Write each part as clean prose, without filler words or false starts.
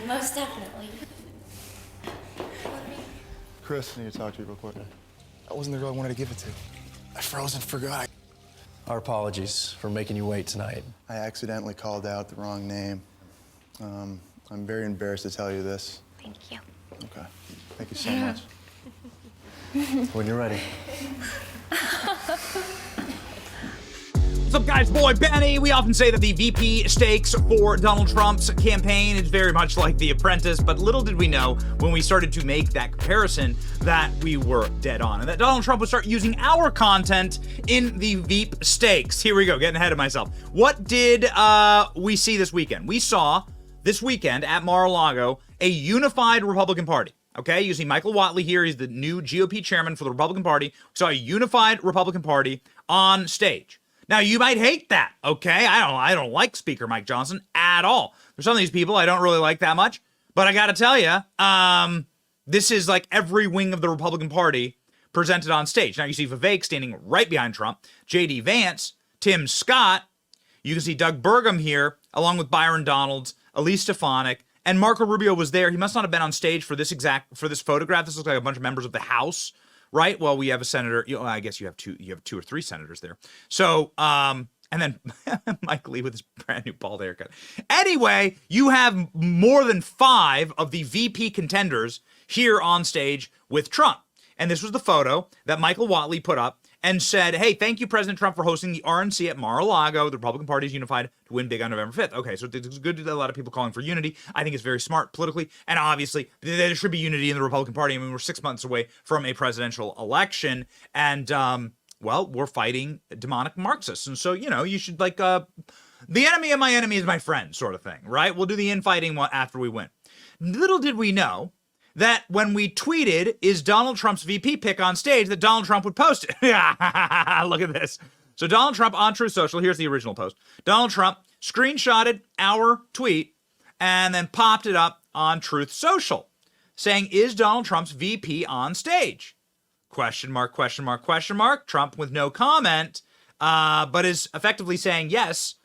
Most definitely. Chris, I need to talk to you real quick. I wasn't the girl I wanted to give it to. I froze and forgot. Our apologies for making you wait tonight. I accidentally called out the wrong name. I'm very embarrassed to tell you this. Thank you. Okay. Thank you so much. When you're ready. What's up, guys? Boy, Benny. We often say that the VP stakes for Donald Trump's campaign is very much like The Apprentice, but little did we know when we started to make that comparison that we were dead on, and that Donald Trump would start using our content in the Veep stakes. Here we go, getting ahead of myself. What did we see this weekend? We saw this weekend at Mar-a-Lago a unified Republican Party. Okay, you see Michael Whatley here. He's the new GOP chairman for the Republican Party. We saw a unified Republican Party on stage. Now, you might hate that, okay? I don't like Speaker Mike Johnson at all. There's some of these people I don't really like that much. But I got to tell you, this is like every wing of the Republican Party presented on stage. Now, you see Vivek standing right behind Trump, J.D. Vance, Tim Scott. You can see Doug Burgum here, along with Byron Donalds, Elise Stefanik, and Marco Rubio was there. He must not have been on stage for this photograph. This looks like a bunch of members of the House. Right. Well, we have a senator. I guess you have two or three senators there. So, and then Mike Lee with his brand new bald haircut. Anyway, you have more than 5 of the VP contenders here on stage with Trump. And this was the photo that Michael Whatley put up and said, hey, thank you, President Trump, for hosting the RNC at Mar-a-Lago. The Republican Party is unified to win big on November 5th. Okay, so it's good to a lot of people calling for unity. I think it's very smart politically. And obviously, there should be unity in the Republican Party. I mean, we're 6 months away from a presidential election. And, well, we're fighting demonic Marxists. And so, you should like, the enemy of my enemy is my friend sort of thing, right? We'll do the infighting after we win. Little did we know that when we tweeted, is Donald Trump's VP pick on stage, that Donald Trump would post it. Look at this. So Donald Trump on Truth Social, here's the original post. Donald Trump screenshotted our tweet and then popped it up on Truth Social saying, is Donald Trump's VP on stage? Question mark, question mark, question mark. Trump with no comment, but is effectively saying, yes,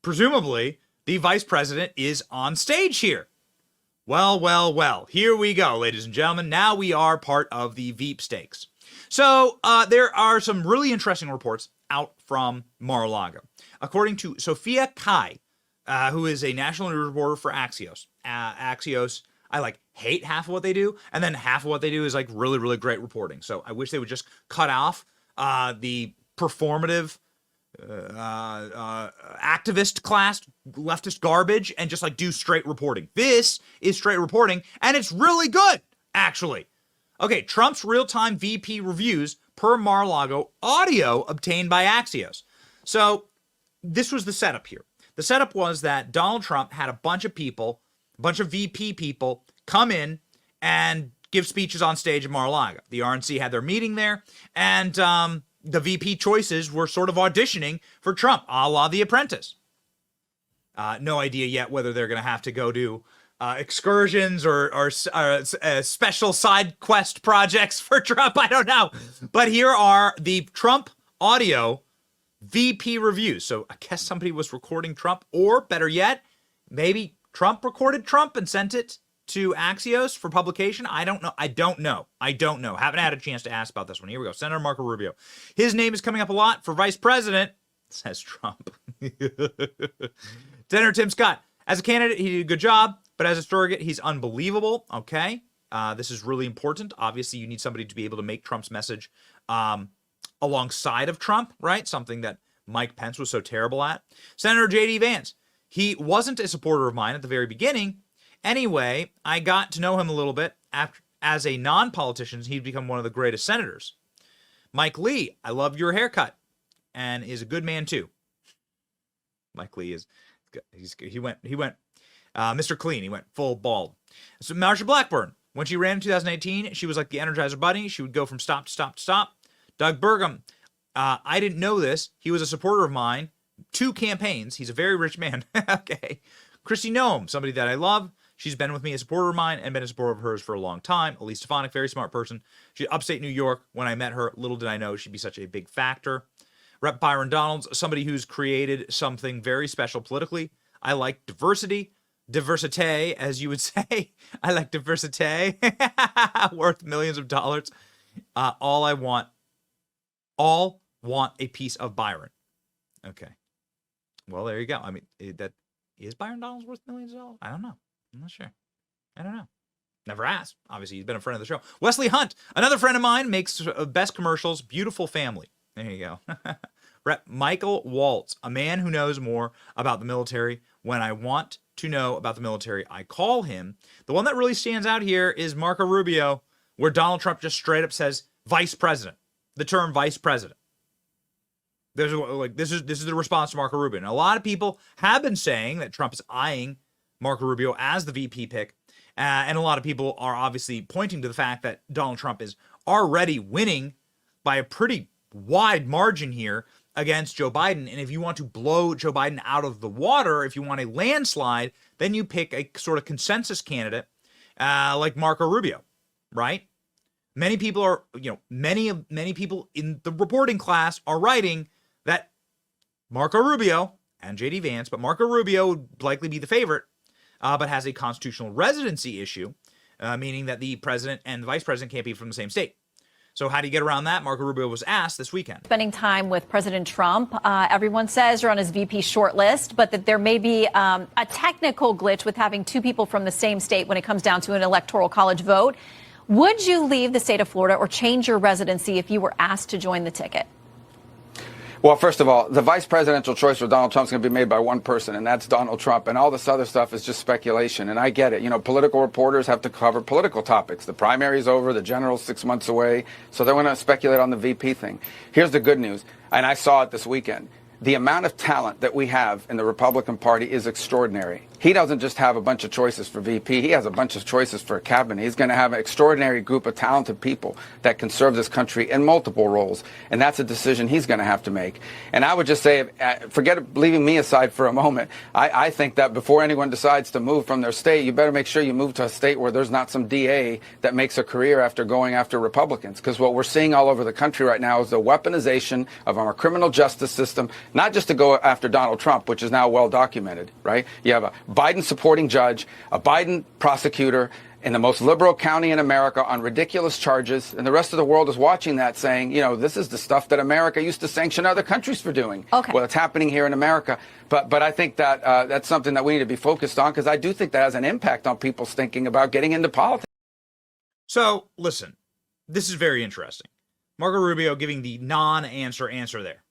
presumably the vice president is on stage here. Well, well, well, here we go, ladies and gentlemen. Now we are part of the Veep stakes. So there are some really interesting reports out from Mar-a-Lago. According to Sophia Kai, who is a national news reporter for Axios. Axios, I hate half of what they do, and then half of what they do is really, really great reporting. So I wish they would just cut off the performative activist class, leftist garbage, and just do straight reporting. This is straight reporting, and it's really good, actually. Okay, Trump's real-time VP reviews per Mar-a-Lago audio obtained by Axios. So this was the setup here. The setup was that Donald Trump had a bunch of people, a bunch of VP people come in and give speeches on stage at Mar-a-Lago. The RNC had their meeting there, and the VP choices were sort of auditioning for Trump, a la The Apprentice. No idea yet whether they're going to have to go do excursions or special side quest projects for Trump. I don't know. But here are the Trump audio VP reviews. So I guess somebody was recording Trump, or better yet, maybe Trump recorded Trump and sent it to Axios for publication. I don't know. Haven't had a chance to ask about this one. Here we go. Senator Marco Rubio. His name is coming up a lot for vice president, says Trump. Senator Tim Scott. As a candidate, he did a good job, but as a surrogate, he's unbelievable. Okay. This is really important. Obviously, you need somebody to be able to make Trump's message alongside of Trump, right? Something that Mike Pence was so terrible at. Senator J.D. Vance. He wasn't a supporter of mine at the very beginning. Anyway, I got to know him a little bit. As a non-politician, he'd become one of the greatest senators. Mike Lee, I love your haircut, and is a good man too. Mike Lee he went Mr. Clean. He went full bald. So Marsha Blackburn, when she ran in 2018, she was like the Energizer Bunny. She would go from stop to stop to stop. Doug Burgum, I didn't know this. He was a supporter of mine. 2 campaigns. He's a very rich man. Okay. Kristi Noem, somebody that I love. She's been with me, a supporter of mine, and been a supporter of hers for a long time. Elise Stefanik, very smart person. She's upstate New York. When I met her, little did I know she'd be such a big factor. Rep. Byron Donalds, somebody who's created something very special politically. I like diversity. Diversité, as you would say. I like diversité. Worth millions of dollars. All want a piece of Byron. Okay. Well, there you go. I mean, that is Byron Donalds worth millions of dollars? I don't know. I'm not sure. I don't know. Never asked. Obviously, he's been a friend of the show. Wesley Hunt, another friend of mine, makes best commercials. Beautiful family. There you go. Rep Michael Waltz, a man who knows more about the military. When I want to know about the military, I call him. The one that really stands out here is Marco Rubio, where Donald Trump just straight up says vice president. The term vice president. This is the response to Marco Rubio. And a lot of people have been saying that Trump is eyeing Marco Rubio as the VP pick. And a lot of people are obviously pointing to the fact that Donald Trump is already winning by a pretty wide margin here against Joe Biden. And if you want to blow Joe Biden out of the water, if you want a landslide, then you pick a sort of consensus candidate like Marco Rubio, right? Many people are, many people in the reporting class are writing that Marco Rubio and JD Vance, but Marco Rubio would likely be the favorite, but has a constitutional residency issue, meaning that the president and the vice president can't be from the same state. So how do you get around that? Marco Rubio was asked this weekend. Spending time with President Trump. Everyone says you're on his VP shortlist, but that there may be a technical glitch with having two people from the same state when it comes down to an electoral college vote. Would you leave the state of Florida or change your residency if you were asked to join the ticket? Well, first of all, the vice presidential choice for Donald Trump is going to be made by one person, and that's Donald Trump. And all this other stuff is just speculation. And I get it. Political reporters have to cover political topics. The primary is over. The general's 6 months away. So they're going to speculate on the VP thing. Here's the good news. And I saw it this weekend. The amount of talent that we have in the Republican Party is extraordinary. He doesn't just have a bunch of choices for VP. He has a bunch of choices for cabinet. He's going to have an extraordinary group of talented people that can serve this country in multiple roles. And that's a decision he's going to have to make. And I would just say, forget leaving me aside for a moment. I think that before anyone decides to move from their state, you better make sure you move to a state where there's not some DA that makes a career after going after Republicans. Because what we're seeing all over the country right now is the weaponization of our criminal justice system, not just to go after Donald Trump, which is now well documented, right? You have a Biden supporting judge, a Biden prosecutor in the most liberal county in America on ridiculous charges. And the rest of the world is watching that saying, this is the stuff that America used to sanction other countries for doing. Okay. Well, it's happening here in America. But I think that that's something that we need to be focused on, because I do think that has an impact on people's thinking about getting into politics. So listen, this is very interesting. Marco Rubio giving the non-answer answer there.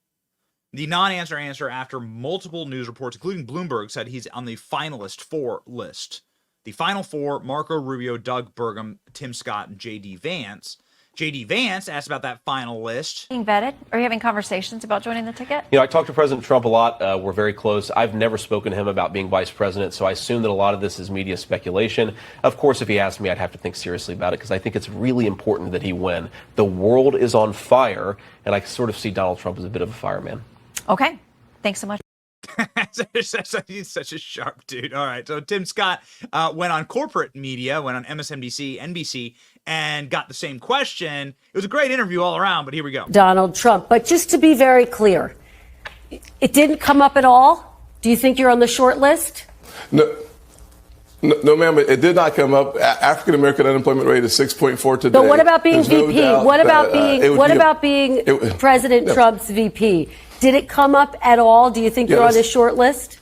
The non-answer answer after multiple news reports, including Bloomberg, said he's on the finalist 4 list. The final 4, Marco Rubio, Doug Burgum, Tim Scott, and J.D. Vance. J.D. Vance asked about that final list. Being vetted? Are you having conversations about joining the ticket? I talked to President Trump a lot. We're very close. I've never spoken to him about being vice president, so I assume that a lot of this is media speculation. Of course, if he asked me, I'd have to think seriously about it, because I think it's really important that he win. The world is on fire, and I sort of see Donald Trump as a bit of a fireman. Okay. Thanks so much. He's such a sharp dude. All right. So Tim Scott went on corporate media, went on MSNBC, NBC, and got the same question. It was a great interview all around, but here we go. Donald Trump. But just to be very clear, it didn't come up at all? Do you think you're on the short list? No, ma'am, it did not come up. African American unemployment rate is 6.4 today. But what about being VP? What about being President Trump's VP? Did it come up at all? Do you think you're on the short list?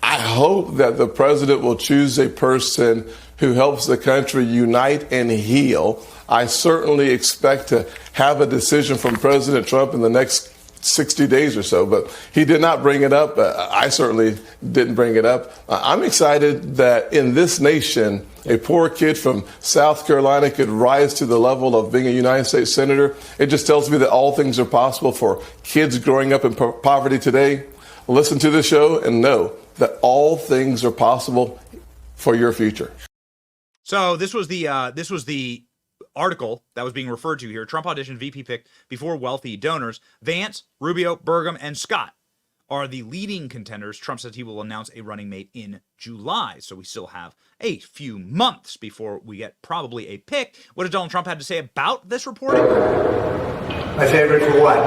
I hope that the president will choose a person who helps the country unite and heal. I certainly expect to have a decision from President Trump in the next 60 days or so, but he did not bring it up. I certainly didn't bring it up. I'm excited that in this nation, a poor kid from South Carolina could rise to the level of being a United States Senator. It just tells me that all things are possible for kids growing up in poverty today. Listen to the show and know that all things are possible for your future. So this was the article that was being referred to here. Trump auditioned VP pick before wealthy donors. Vance, Rubio, Burgum, and Scott are the leading contenders. Trump says he will announce a running mate in July. So we still have a few months before we get probably a pick. What does Donald Trump have to say about this reporting? My favorite for what?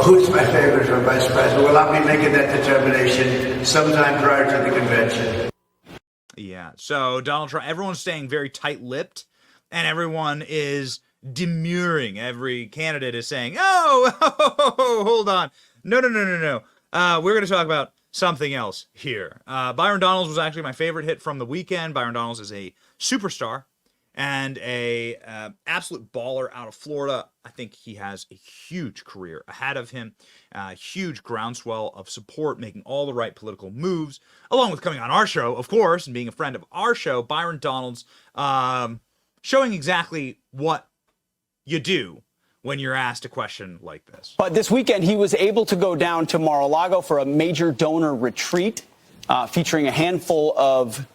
Who's my favorite for vice president? Well, I'll be making that determination sometime prior to the convention. Yeah, so Donald Trump, everyone's staying very tight-lipped, and everyone is demurring. Every candidate is saying, oh, hold on. No. We're going to talk about something else here. Byron Donalds was actually my favorite hit from the weekend. Byron Donalds is a superstar and a absolute baller out of Florida. I think he has a huge career ahead of him, huge groundswell of support, making all the right political moves, along with coming on our show, of course, and being a friend of our show. Byron Donalds showing exactly what you do when you're asked a question like this. But this weekend, he was able to go down to Mar-a-Lago for a major donor retreat featuring a handful of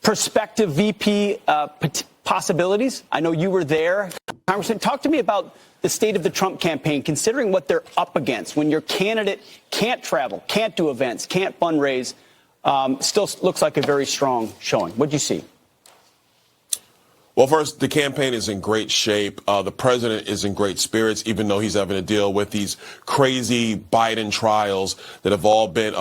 prospective VP possibilities. I know you were there. Congressman, talk to me about the state of the Trump campaign, considering what they're up against when your candidate can't travel, can't do events, can't fundraise. Still looks like a very strong showing. What'd you see? Well, first, the campaign is in great shape. The president is in great spirits, even though he's having to deal with these crazy Biden trials that have all been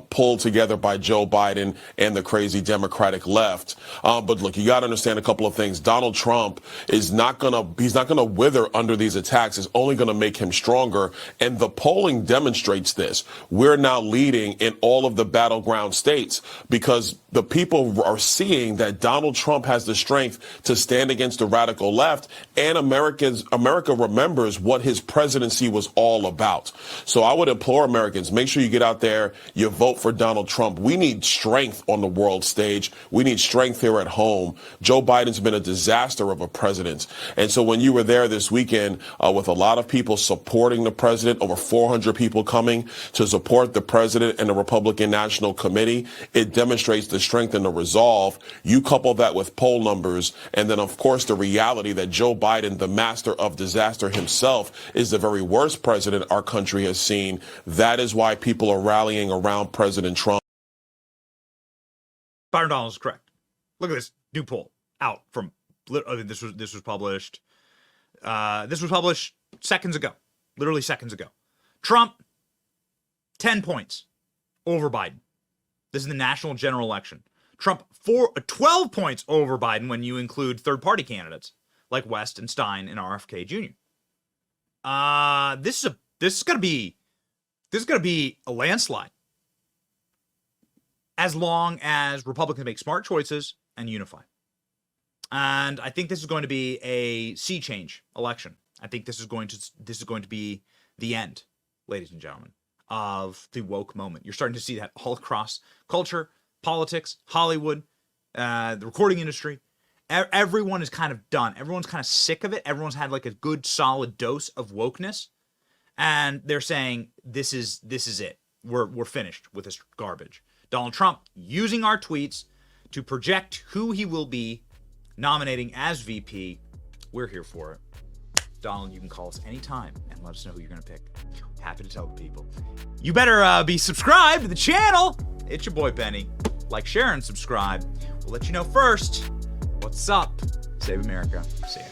pulled together by Joe Biden and the crazy Democratic left. But look, you got to understand a couple of things. Donald Trump is he's not gonna wither under these attacks. It's only going to make him stronger. And the polling demonstrates this. We're now leading in all of the battleground states because the people are seeing that Donald Trump has the strength to stand against the radical left, and America remembers what his presidency was all about. So I would implore Americans, make sure you get out there, you vote for Donald Trump. We need strength on the world stage. We need strength here at home. Joe Biden's been a disaster of a president. And so when you were there this weekend with a lot of people supporting the president, over 400 people coming to support the president and the Republican National Committee, it demonstrates the strength and the resolve. You couple that with poll numbers, and then, of course, the reality that Joe Biden, the master of disaster himself, is the very worst president our country has seen. That is why people are rallying around President Trump. Byron Donalds is correct. Look at this new poll out from this was published. This was published seconds ago, literally seconds ago. Trump 10 points over Biden. This is the national general election. Trump 12 points over Biden when you include third-party candidates like West and Stein and RFK Jr. This is gonna be a landslide as long as Republicans make smart choices and unify. And I think this is going to be a sea change election. I think this is going to be the end, ladies and gentlemen, of the woke moment. You're starting to see that all across culture, politics, Hollywood, the recording industry. Everyone is kind of done. Everyone's kind of sick of it. Everyone's had like a good solid dose of wokeness, and they're saying this is it. We're finished with this garbage. Donald Trump using our tweets to project who he will be nominating as VP. We're here for it. Donald, you can call us anytime and let us know who you're going to pick. Happy to tell the people. You better be subscribed to the channel. It's your boy Benny. Like, share, and subscribe. We'll let you know first what's up. Save America. See ya.